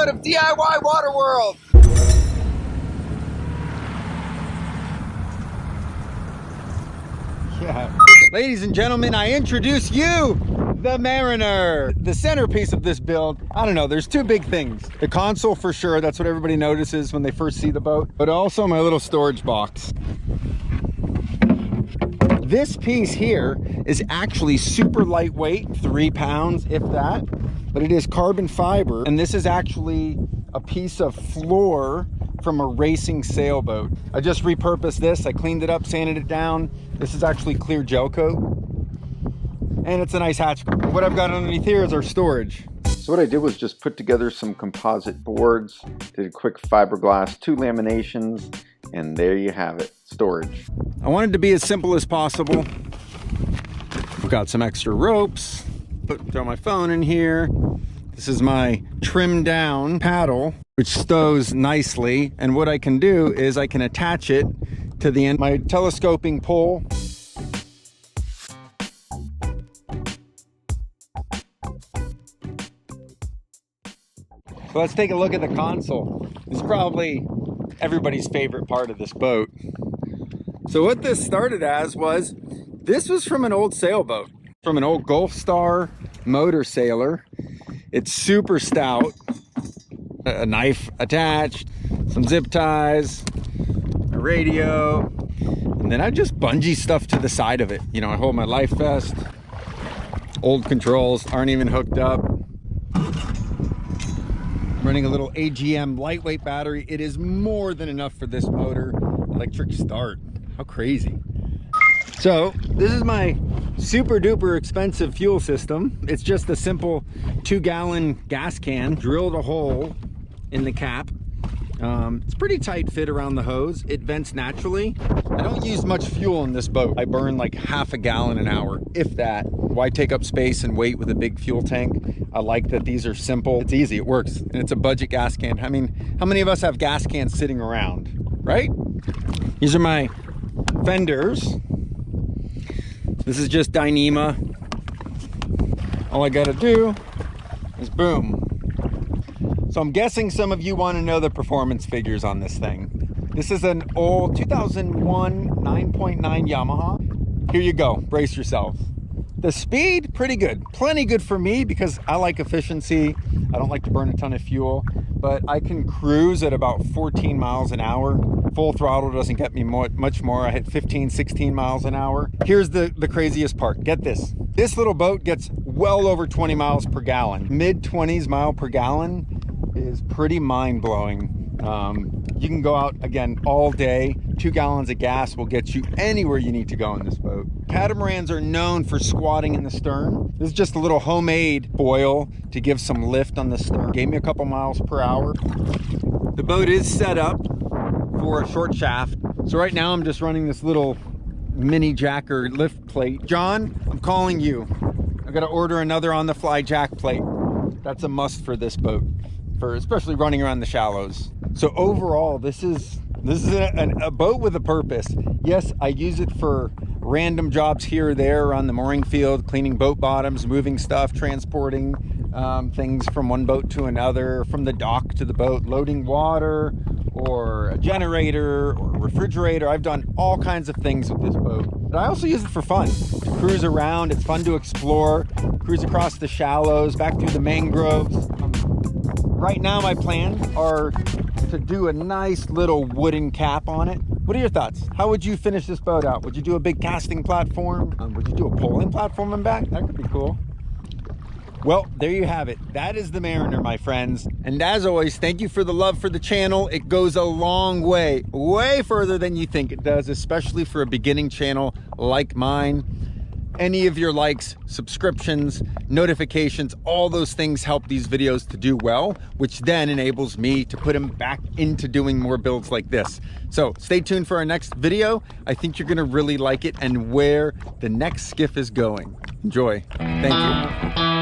Of DIY Water World. Yeah. Ladies and gentlemen, I introduce you, the Mariner. The centerpiece of this build, I don't know, there's two big things. The console for sure, that's what everybody notices when they first see the boat, but also my little storage box. This piece here is actually super lightweight, 3 pounds, if that, but it is carbon fiber, and this is actually a piece of floor from a racing sailboat. I just repurposed this. I cleaned it up, sanded it down. This is actually clear gel coat, and it's a nice hatch. What I've got underneath here is our storage. So what I did was just put together some composite boards, did a quick fiberglass, 2 laminations, and there you have it, storage. I wanted to be as simple as possible. I've got some extra ropes, throw my phone in here. This is my trimmed down paddle, which stows nicely. And what I can do is I can attach it to the end of my telescoping pole. So let's take a look at the console. This is probably everybody's favorite part of this boat. So what this started as was, this was from an old sailboat, from an old Gulf Star motor sailor. It's super stout, a knife attached, some zip ties, a radio, and then I just bungee stuff to the side of it. You know, I hold my life vest, old controls aren't even hooked up. I'm running a little AGM lightweight battery. It is more than enough for this motor. Electric start, how crazy. So this is my super duper expensive fuel system. It's just a simple 2-gallon gas can, drilled a hole in the cap. It's pretty tight fit around the hose. It vents naturally. I don't use much fuel in this boat. I burn like half a gallon an hour, if that. Why take up space and weight with a big fuel tank? I like that these are simple. It's easy, it works, and it's a budget gas can. I mean, how many of us have gas cans sitting around, right? These are my Fenders. This is just Dyneema. All I gotta do is boom. So I'm guessing some of you want to know the performance figures on this thing. This is an old 2001 9.9 Yamaha. Here you go, brace yourself. The speed, pretty good. Plenty good for me because I like efficiency. I don't like to burn a ton of fuel, but I can cruise at about 14 miles an hour. Full throttle doesn't get me much more. I hit 15, 16 miles an hour. Here's the craziest part. Get this. This little boat gets well over 20 miles per gallon. Mid-20s mile per gallon is pretty mind-blowing. You can go out again all day. 2 gallons of gas will get you anywhere you need to go in this boat. Catamarans are known for squatting in the stern. This is just a little homemade foil to give some lift on the stern. Gave me a couple miles per hour. The boat is set up for a short shaft. So right now I'm just running this little mini jacker lift plate. John, I'm calling you. I gotta order another on the fly jack plate. That's a must for this boat, for especially running around the shallows. So overall, this is a boat with a purpose. Yes, I use it for random jobs here or there around the mooring field, cleaning boat bottoms, moving stuff, transporting things from one boat to another, from the dock to the boat, loading water or a generator or a refrigerator. I've done all kinds of things with this boat. But I also use it for fun, to cruise around. It's fun to explore, cruise across the shallows, back through the mangroves. Right now my plans are to do a nice little wooden cap on it. What are your thoughts? How would you finish this boat out? Would you do a big casting platform? Would you do a poling platform in back? That could be cool. Well, there you have it. That is the Mariner, my friends. And as always, thank you for the love for the channel. It goes a long way, way further than you think it does, especially for a beginning channel like mine. Any of your likes, subscriptions, notifications, all those things help these videos to do well, which then enables me to put them back into doing more builds like this. So stay tuned for our next video. I think you're gonna really like it and where the next skiff is going. Enjoy. Thank you.